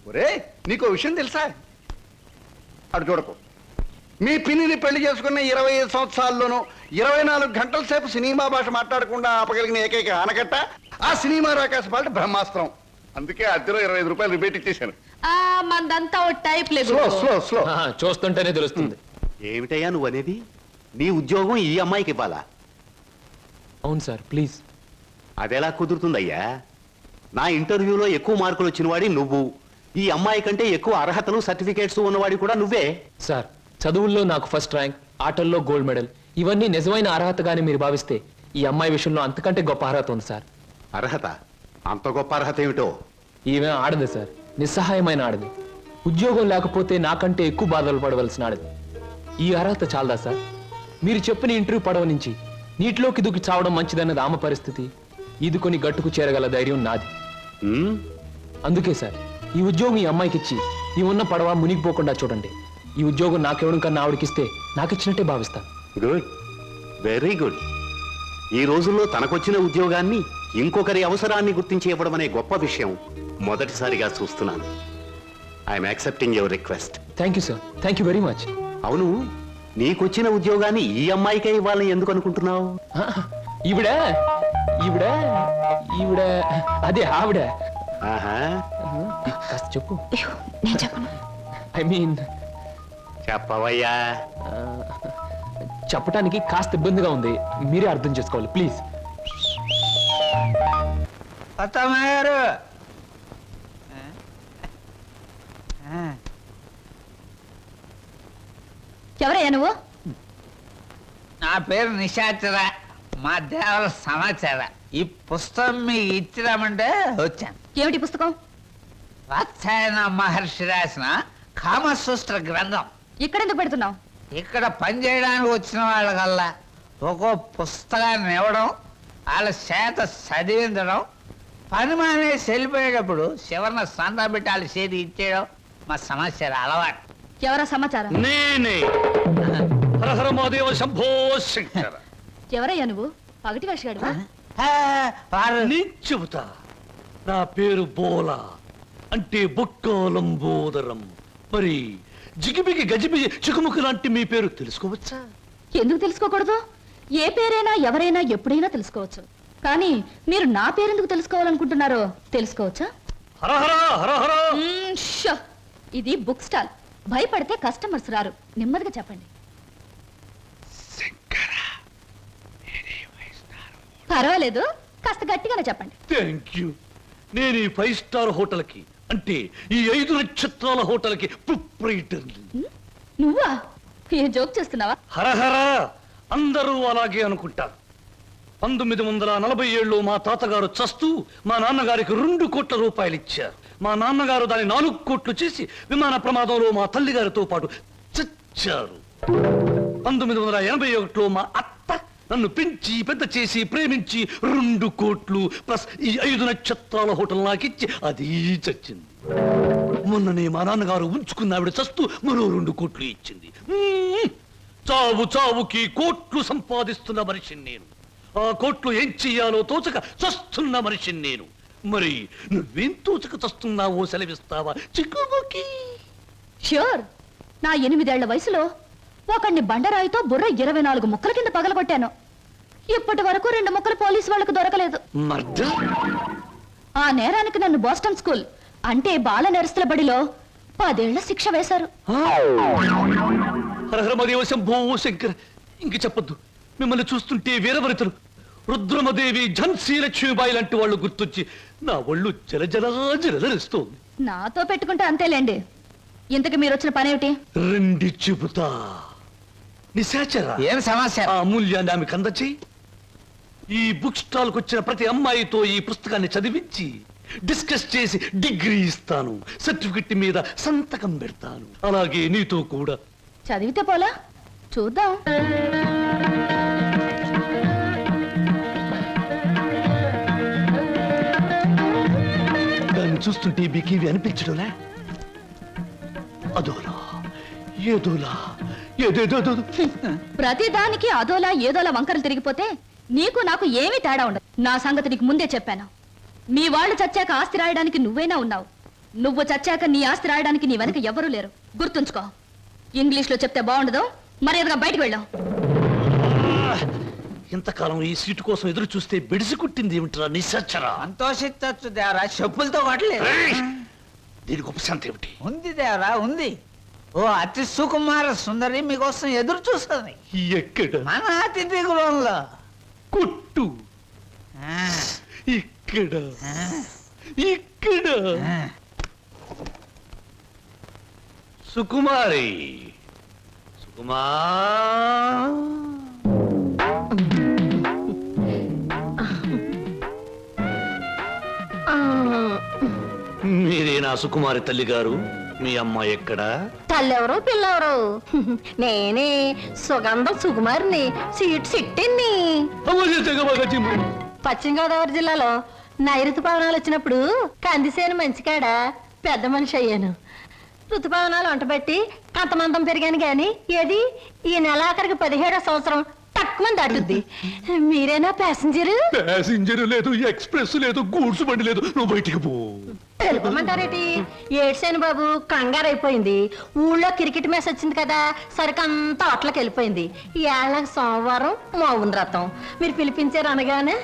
ఒరే నీకో విషయం తెలుసా? అటు చూడకు. మీ పిన్నిని పెళ్లి చేసుకున్న 25 సంవత్సరాల్లోనూ 24 గంటల సేపు సినిమా భాష మాట్లాడకుండా ఆపగలిగిన ఏకైక ఆనకట్ట ఆ సినిమా రాకాశ పాట బ్రహ్మాస్త్రం. అందుకే అద్దెలో 25 రూపాయలు రిబేట్ ఇచ్చేశాను. మందంతా టైప్ లేదు. Slow slow slow. చూస్తుంటేనే తెలుస్తుంది. ఏమిటయ్యా నువ్వు అనేది? నీ ఉద్యోగం ఈ అమ్మాయికి ఇవ్వాలా? అవును సార్, ప్లీజ్. అదెలా కుదురుతుందయ్యా? నా ఇంటర్వ్యూలో ఎక్కువ మార్కులు వచ్చిన వాడి నువ్వు, ఈ అమ్మాయి కంటే ఎక్కువ అర్హతలు సర్టిఫికేట్స్ ఉన్నవాడి కూడా నువ్వే. సార్, చదువుల్లో నాకు ఫస్ట్ ర్యాంక్, ఆటల్లో గోల్డ్ మెడల్, ఇవన్నీ నిజమైన అర్హతగానే మీరు భావిస్తే ఈ అమ్మాయి విషయంలో అంతకంటే గొప్ప అర్హత ఉంది సార్. అర్హత? అంత గొప్ప అర్హత ఏమిటో? ఈమె ఆడదు సార్, నిస్సహాయమైన ఆడది. ఉద్యోగం లేకపోతే నాకంటే ఎక్కువ బాధలు పడవలసిన ఆడది. ఈ అర్హత చాలదా సార్? మీరు చెప్పిన ఇంటర్వ్యూ పడవ నుంచి నీటిలోకి దూకి చావడం మంచిదన్నది ఆమె పరిస్థితి. ఈదుకొని గట్టుకు చేరగల ధైర్యం నాది. అందుకే సార్, ఈ ఉద్యోగం ఈ అమ్మాయికి ఇచ్చి ఈ ఉన్న పడవ మునిగిపోకుండా చూడండి. ఈ ఉద్యోగం నాకెవడం కన్నా ఆవిడకిస్తే నాకిచ్చినట్టే భావిస్తాను. Good, very good. ఈ రోజుల్లో తనకొచ్చిన ఉద్యోగాన్ని ఇంకొకరి అవసరాన్ని గుర్తించి ఇవ్వడం అనే గొప్ప విషయం మొదటిసారిగా చూస్తున్నాను. I'm accepting your request. Thank you sir, thank you very much. అవును, నీకొచ్చిన ఉద్యోగాన్ని ఈ అమ్మాయికే ఇవ్వాలని ఎందుకు అనుకుంటున్నావు? ఈవిడ ఈవిడ ఈవిడ అదే ఆవిడ. ఆహా, కాస్త చెప్పు. నేను చెప్పను. ఐ మీన్ చెప్పవయ్యా. చెప్పడానికి కాస్త ఇబ్బందిగా ఉంది, మీరే అర్థం చేసుకోవాలి ప్లీజ్. ఎవరయ్యా నువ్వు? నా పేరు నిశాచర, మా దేవర సమాచార. ఈ పుస్తకం మీకు ఇచ్చిరామంటే వచ్చాను. ఏమిటి పుస్తకం? వాత్సాయన మహర్షి రాసిన కామసూత్ర గ్రంథం. ఇక్కడెందుకు పెడుతున్నావు? ఇక్కడ పనిచేయడానికి వచ్చిన వాళ్ళకల్లా ఒక్కో పుస్తకాన్ని ఇవ్వడం, వాళ్ళ చేత చదివించడం, పని మానేసి వెళ్ళిపోయేటప్పుడు చివరిన సంతా పెట్టి వాళ్ళ చేతి ఇచ్చేయడం మా సమాచారం అలవాటు. ఎవరా సమాచారం? నేనే హరహర మహాదేవ శంభో శంకర. ఎవరయ్యా నువ్వు? పగటి వేషగాడు? నేను చెబుతా. నా పేరు బోలా, అంటే బొక్కోలంబోదరం. మరి జిగిబిగి గజిబిగి చికుముకు లాంటి మీ పేరు తెలుసుకోవచ్చా? ఎందుకు తెలుసుకోకూడదు? ఏ పేరైనా ఎవరైనా ఎప్పుడైనా తెలుసుకోవచ్చు. కానీ మీరు నా పేరెందుకు తెలుసుకోవాలనుకుంటున్నారో తెలుసుకోవచ్చా? హరహర హరహర. ఇది బుక్ స్టాల్. భయపడితే కస్టమర్స్ రారు. నెమ్మదిగా చెప్పండి. పర్వాలేదు, కాస్త గట్టిగానే చెప్పండి. Thank you. నేను ఈ 5 స్టార్ హోటల్ కి, అంటే ఈ 5 నక్షత్రాల హోటల్ కి ప్రొప్రైటర్. నువ్వా? ఏ జోక్ చేస్తున్నావా? హరహర. అందరూ అలాగే అనుకుంటారు. 1947లో మా తాతగారు చస్తూ మా నాన్నగారికి 2 కోట్ల రూపాయలు ఇచ్చారు. మా నాన్నగారు దాన్ని 4 కోట్లు చేసి విమాన ప్రమాదంలో మా తల్లిగారితో పాటు చచ్చారు. 1981లో మా అత్త నన్ను పెంచి పెద్ద చేసి ప్రేమించి 2 కోట్లు ప్లస్ ఈ 5 నక్షత్రాల హోటల్ నాకిచ్చి అది చచ్చింది. మొన్ననే మా నాన్నగారు ఉంచుకున్న ఆవిడ చస్తూ మరో 2 కోట్లు ఇచ్చింది. చావు చావుకి కోట్లు సంపాదిస్తున్న మనిషిని నేను. ఆ కోట్లు ఏం చెయ్యాలో తోచక చస్తున్న మనిషిని నేను. మరి నువ్వేం తోచక చస్తున్నావో సెలవిస్తావా చిక్కుముకి? ష్యూర్. నా 8 ఏళ్ల వయసులో ఒకడిని బండరాయితో బుర్ర 24 ముక్కల కింద పగలగొట్టాను. ఇప్పటి వరకు 2 ముక్కలు పోలీసు వాళ్ళకు దొరకలేదు. ఆ నేరానికి నన్ను బోస్టన్ స్కూల్, అంటే బాల నెరస్తుల బడిలో 10 ఏళ్ల శిక్ష వేశారు. హరహరమదేవ శంభో శంకర్. ఇంక చెప్పొద్దు. మిమ్మల్ని చూస్తుంటే వీరవరితలు రుద్రమదేవి, ఝన్సీ లక్ష్మీబాయి లాంటి వాళ్ళు గుర్తొచ్చి నా ఒళ్ళు జలజలజలజలిస్తోంది. నాతో పెట్టుకుంటే అంతేలేండి. ఇంతకు మీరు వచ్చిన పనేమిటి? రండి చెబుతా. నిశాచర, ఏం సమస్య? ఆ అమూల్యాన్ని ఆమెకు అందచేయి. ఈ బుక్ స్టాల్ కు వచ్చిన ప్రతి అమ్మాయితో ఈ పుస్తకాన్ని చదివించి డిస్కస్ చేసి డిగ్రీ ఇస్తాను. సర్టిఫికెట్ మీద సంతకం పెడతాను. అలాగే నీతో కూడా. చదివితే పోలా? చూద్దాం. దాన్ని చూస్తుంటే మీకేవి అనిపించడంలే? అదోలా ఏదోలా ఏదేదో. ప్రతిదానికి అదోలా ఏదోలా వంకరలు తిరిగిపోతే నీకు నాకు ఏమీ తేడా ఉండదు. నా సంగతి నీకు ముందే చెప్పాను. మీ వాళ్ళు చచ్చాక ఆస్తి రాయడానికి నువ్వైనా ఉన్నావు. నువ్వు చచ్చాక నీ ఆస్తి రాయడానికి నీ వెనక ఎవ్వరూ లేరు గుర్తుంచుకో. ఇంగ్లీష్లో చెప్తే బాగుండదు, మర్యాదగా బయటకు వెళ్ళాం. ఇంతకాలం ఈ సీటు కోసం ఎదురు చూస్తే బెడిసి కుట్టింది ఏమిట్రా నిశాచరా? సంతోషించచ్చు దేవరా, చెప్పులతో కొట్టలేదు. దీనికి ఉపశాంతి ఏమిటి? ఉంది దేవరా, ఉంది. ఓ అతి సుకుమార సుందరి మీకోసం ఎదురు చూస్తుంది ఎక్కడ? మన అతిథి గృహంలో. కొట్టు. ఆ, ఇక్కడ ఆ, ఇక్కడ. ఆ. సుకుమారి, సుకుమా. మీరేనా సుకుమారి తల్లి గారు? మీ అమ్మాయి ఎక్కడా? తల్లెవరు పిల్లెవరు? నేనే సుగంధం సుకుమారిని, సీట్ సిట్టిని. పశ్చిమ గోదావరి జిల్లాలో నైరుతు పవనాలు వచ్చినప్పుడు కందిసేను మంచికాడ పెద్ద మనిషి అయ్యాను. ఋతుపవనాలు వంటబట్టి కంతమంతం పెరిగాను గాని ఏది ఈ నెలాఖరికి 17వ సంవత్సరం తక్కువ దాటుద్ది. మీరేనా ప్యాసింజరు? ప్యాసింజర్ లేదు, ఎక్స్ప్రెస్ లేదు, గూడ్స్ బండి లేదు. నువ్వు బయటికి పో. వెళ్ళిపోమంటారేటి? ఏడ్సేను బాబు, కంగారు అయిపోయింది. ఊళ్ళో క్రికెట్ మ్యాచ్ వచ్చింది కదా, సరికంతా అట్లకి వెళ్ళిపోయింది. ఈ ఏళ్ళకి సోమవారం మౌన రథం. మీరు పిలిపించారు అనగానే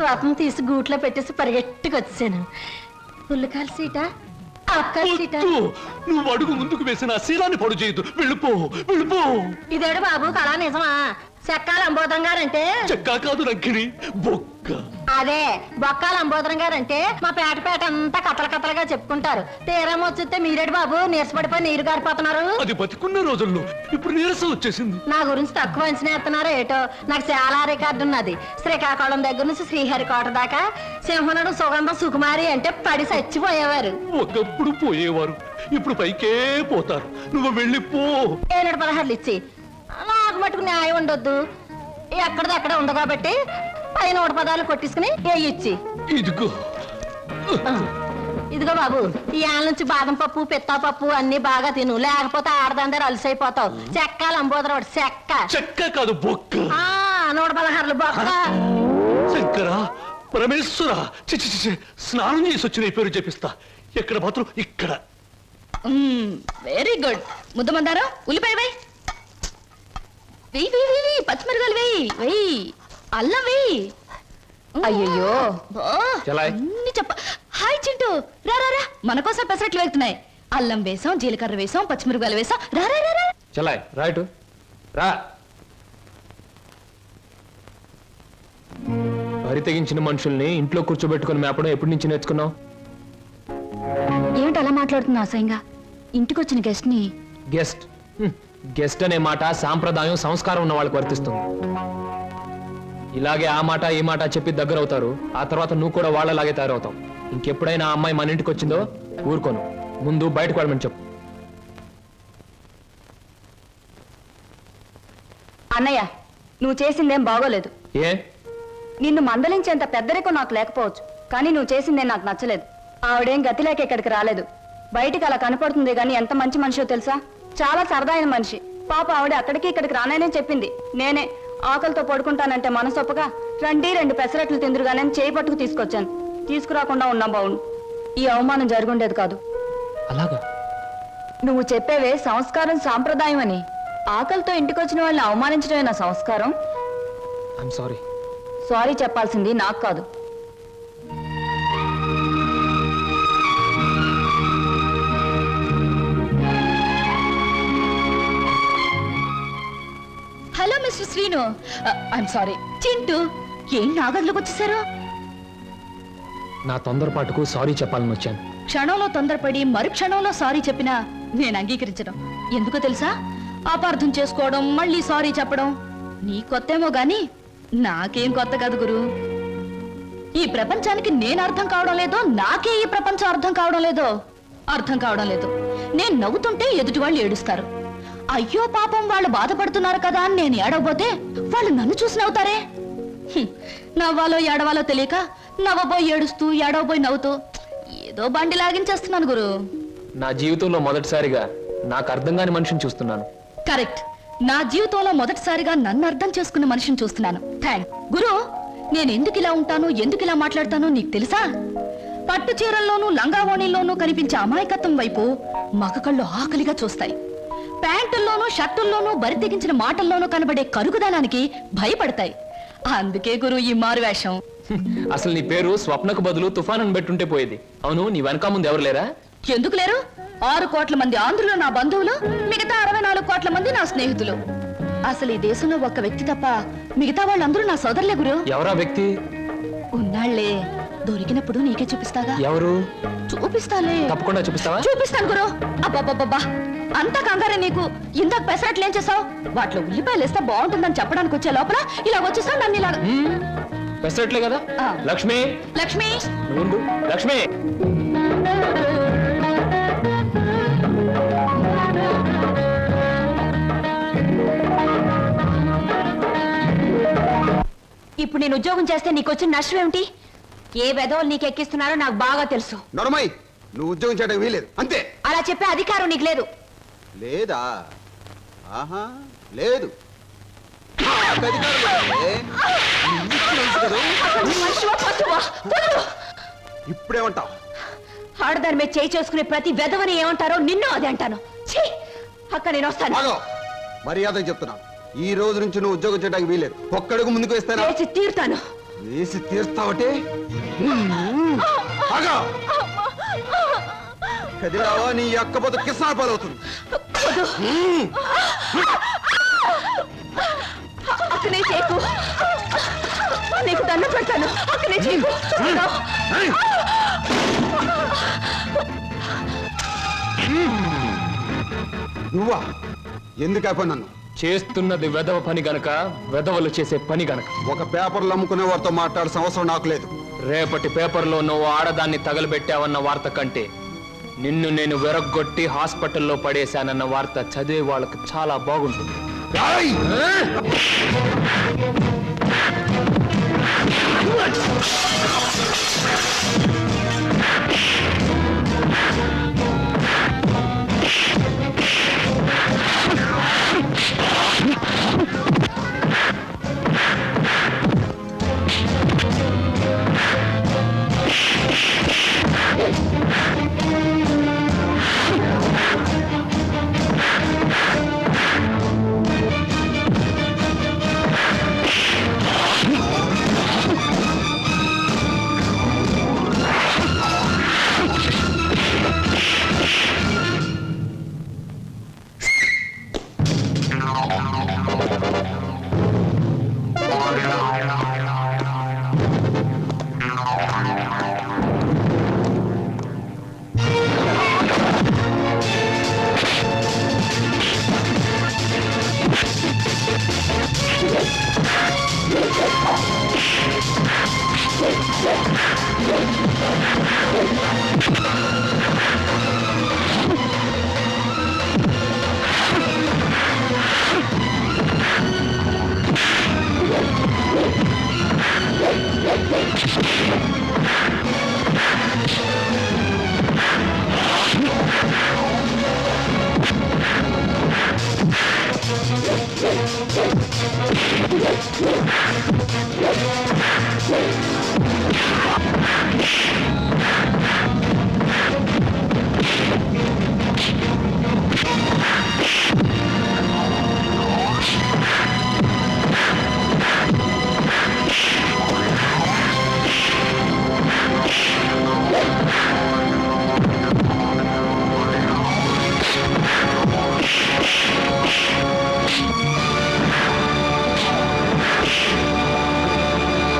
రథం తీసి గూట్లో పెట్టేసి పరిగెట్టుకు వచ్చాను. పుల్లకాల సీటా, అక్కల సీటా? వద్దు. నువ్వు అడుగు ముందుకు వేసిన ఆ శీలాన్ని పడు చేయదు. వెళ్ళిపో, వెళ్ళిపో. ఇదేడు బాబు కళా నిజమా? చెక్కాల అంబోధం గారంటే చెక్కా కాదు రంకిణి, బొక్క. అదే బొక్కాల అంబోధరం గారంటే మా పేట అంతా కథల కథలుగా చెప్పుకుంటారు. తీరం వచ్చి మీరేడు బాబు నీరసపడిపోయి నీరు గారిపోతున్నారు. అది బతికున్న రోజుల్లో, ఇప్పుడు నీరసం వచ్చేసింది. నా గురించి తక్కువ అంచనా ఎత్తున్నారో ఏటో. నాకు చాలా రికార్డు ఉన్నది. శ్రీకాకుళం దగ్గర నుంచి శ్రీహరికోట దాకా సింహనుడు సుగంధం సుకుమారి అంటే పడి చచ్చిపోయేవారు. ఒకప్పుడు పోయేవారు, ఇప్పుడు పైకే పోతారు. నువ్వు వెళ్ళిపో. 716 ఇచ్చి నాకు మటుకు న్యాయం ఉండొద్దు. ఎక్కడిది అక్కడ ఉంది కాబట్టి పైన 100 పదాలు కొట్టించుకుని ఏ ఇచ్చి. ఇదిగో. ఇదిగో బాబు, ఈ ఆళ్ళ నుంచి బాదం పప్పు పిత్తా పప్పు అన్ని బాగా తిను, లేకపోతే ఆడదందరూ అలసైపోతావు. చెక్కాలి అంబోదరం ఒకటి చెక్క. చెక్క కాదు, బొక్క. 116 బొక్క. శంకర, పరమేశ్వర, చిచి చిచి, స్నానం చేసి వచ్చిన ఈ పేరు చెప్పిస్తా. ఎక్కడ మాత్రం ఇక్కడ. Very good. ముద్దమందారం, ఉల్లిపాయ వేయి, వెయ్యి వెయ్యి వెయ్యి, పచ్చిమిరకాయలు వెయ్యి వెయ్యి, అల్లం వెయ్యి. అయ్యయ్యో. చలాయ్. అన్ని చెప్ప. హాయ్ చింటూ, రా రా రా, మన కోసం పెసరట్లు వేగుతున్నాయి. అల్లం వేసాం, జీలకర్ర వేసాం, పచ్చిమిరకాయలు వేసాం. రా రా రా రా. చలాయ్, రైట్ రా. వరి తెగించిన మనుషుల్ని ఇంట్లో కూర్చోబెట్టుకుని మేపడం ఎప్పటి నుంచి నేర్చుకున్నావు? ఏమిటి అలా మాట్లాడుతున్నా అసహ్యంగా? ఇంటికొచ్చిన గెస్ట్ ని. గెస్ట్? గెస్ట్ అనే మాట సాంప్రదాయం, సంస్కారం ఉన్న వాళ్ళకి వర్తిస్తుంది. ఇలాగే ఆ మాట ఈ మాట చెప్పి దగ్గర అవుతారు. ఆ తర్వాత నువ్వు కూడా వాళ్ళలాగే తయారవుతావు. ఇంకెప్పుడైనా ఆ అమ్మాయి మన ఇంటికి వచ్చిందో ఊరుకోను. ముందు బయటకు వెళ్ళమని చెప్పు. అన్నయ్య, నువ్వు చేసిందేం బాగోలేదు. ఏ? నిన్ను మందలించేంత పెద్దరికం నాకు లేకపోవచ్చు, కానీ నువ్వు చేసిందేం నాకు నచ్చలేదు. ఆవిడేం గతి లేక ఇక్కడికి రాలేదు. బయటికి అలా కనపడుతుంది గాని ఎంత మంచి మనిషో తెలుసా? చాలా సరదా అయిన మనిషి. పాప ఆవిడ అక్కడికి ఇక్కడికి రాననే చెప్పింది. నేనే ఆకలితో పడుకుంటానంటే మనసొప్పగా రండి 2 పెసరట్లు తిందురుగానే చేయి పట్టుకు తీసుకొచ్చాను. తీసుకురాకుండా ఉన్నా బావును. ఈ అవమానం జరుగుండేది కాదు. అలాగా? నువ్వు చెప్పేవే సంస్కారం, సాంప్రదాయం అని. ఆకలితో ఇంటికొచ్చిన వాళ్ళని అవమానించడమే నా సంస్కారం. I'm sorry. సారీ చెప్పాల్సింది నాకు కాదు. Hello mister Srinu. I'm sorry. Chintu, ఏం నా గదిలోకి వచ్చేసారు? నా తొందరపాటుకు సారీ చెప్పాలని వచ్చాను. క్షణంలో తొందరపడి మరు క్షణంలో సారీ చెప్పినా నేను అంగీకరించడం. ఎందుకో తెలుసా? అపార్థం చేసుకోవడం, మళ్ళీ సారీ చెప్పడం నీ కొత్తేమో గాని నాకేం కొత్త కాదు గురు. ఈ ప్రపంచానికి నేను అర్థం కావడం లేదో, నాకే ఈ ప్రపంచం అర్థం కావడం లేదో. అర్థం కావడం లేదు. నేను నవ్వుతుంటే ఎదుటి వాళ్ళు ఏడుస్తారు. అయ్యో పాపం వాళ్ళు బాధపడుతున్నారు కదా అని నేను ఏడవబోతే వాళ్ళు నన్ను చూసి నవ్వుతారే. నవ్వాలో ఏడవాలో తెలియక నవ్వబోయి ఏడుస్తూ, ఏడవబోయి నవ్వుతూ ఏదో బండి లాగించేస్తున్నాను గురు. నా జీవితంలో మొదటిసారిగా నాకు అర్థం కాని మనిషిని చూస్తున్నాను. కరెక్ట్. నా జీవితంలో మొదటిసారిగా నన్ను అర్థం చేసుకున్న మనిషిని చూస్తున్నాను. థ్యాంక్ గురు. నేను ఎందుకు ఇలా ఉంటాను, ఎందుకు ఇలా మాట్లాడతానో నీకు తెలుసా? పట్టు చీరల్లోనూ లంగావోణీల్లోనూ కనిపించే అమాయకత్వం వైపు మగ కళ్ళు ఆకలిగా చూస్తాయి. ప్యాంటుల్లోనూ షర్టుల్లోనూ బరితెగించిన మాటల్లోనూ కనబడే కరుగుదనానికి భయపడతాయి. అందుకే గురు ఈ మారువేషం. అసలు నీ పేరు స్వప్నకు బదులు తుఫాన్ అని పెట్టుంటే పోయేది. అవును, నీ వెనక ముందు ఎవరు లేరా? ఎందుకు లేరు? 6 కోట్ల మంది ఆంధ్రులు నా బంధువులు, మిగతా 64 కోట్ల మంది నా స్నేహితులు. అసలు ఈ దేశంలో ఒక్క వ్యక్తి తప్ప మిగతా వాళ్ళందరూ నా సోదరులే గురు. ఎవరా వ్యక్తి? ఉన్నాళ్లే, దొరికినప్పుడు నీకే చూపిస్తాగా. ఎవరు? చూపిస్తాలే. తప్పకుండా చూపిస్తావా? చూపిస్తాను గురు. అబ్బబ్బబ్బబ్బా, అంతా కంగారే నీకు. ఇందాక పెసరట్లు ఏం చేసావు? వాటిలో ఉల్లిపాయలు వేస్తే బాగుంటుందని చెప్పడానికి వచ్చే లోపల ఇలా వచ్చేసావు నన్ను ఇలా. పెసరట్లే కదా. ఆ. లక్ష్మి, లక్ష్మి, నువ్వు ఉండు. లక్ష్మి, ఇప్పుడు నేను ఉద్యోగం చేస్తే నీకు వచ్చిన నష్టం ఏమిటి? ఏ వెధవలు నీకు ఎక్కిస్తున్నారో నాకు బాగా తెలుసు. నడమై, నువ్వు ఉద్యోగం చేయడానికి వీలేదు అంతే. అలా చెప్పే అధికారం నీకు లేదు. లేదా? ఆహా, లేదు. నాకు అధికారం లేదే. నీకు తెలుసు కదూ. అసలు నువ్వు మనిషివా, పశువా? వదలు. ఇప్పుడేమంటావు? ఆడదాని మీద చేయి చేసుకునే ప్రతి వెధవని ఏమంటారో నిన్ను అదే అంటాను. ఛీ! అక్క నేను వస్తాను. ఆగో, మర్యాద చెప్తున్నా. ఈ రోజు నుంచి నువ్వు ఉద్యోగం చేయడానికి వీలేదు. ఒక్కడుగు ముందుకు వేస్తానా? చేసి తీరుతాను. వేసి తీర్స్తావటే. ఆగో, కదిలావా నీ అక్క బతు కిసాన్ పాలవుతుంది. వద్దు. అక్కనే చేయకు. నీకు దండం పెడతాను. అక్కనే చేయకు. నువ్వా? ఎందుకు అయిపోయి నన్ను? చేస్తున్నది వెధవ పని గనక, వెధవలు చేసే పని గనక. ఒక పేపర్లు అమ్ముకునే వారితో మాట్లాడాల్సిన అవసరం నాకు లేదు. రేపటి పేపర్లో నువ్వు ఆడదాన్ని తగలబెట్టావన్న వార్త కంటే నిన్ను నేను వెరగొట్టి హాస్పిటల్లో పడేశానన్న వార్త చదివే వాళ్ళకి చాలా బాగుంటుంది. రాయ్!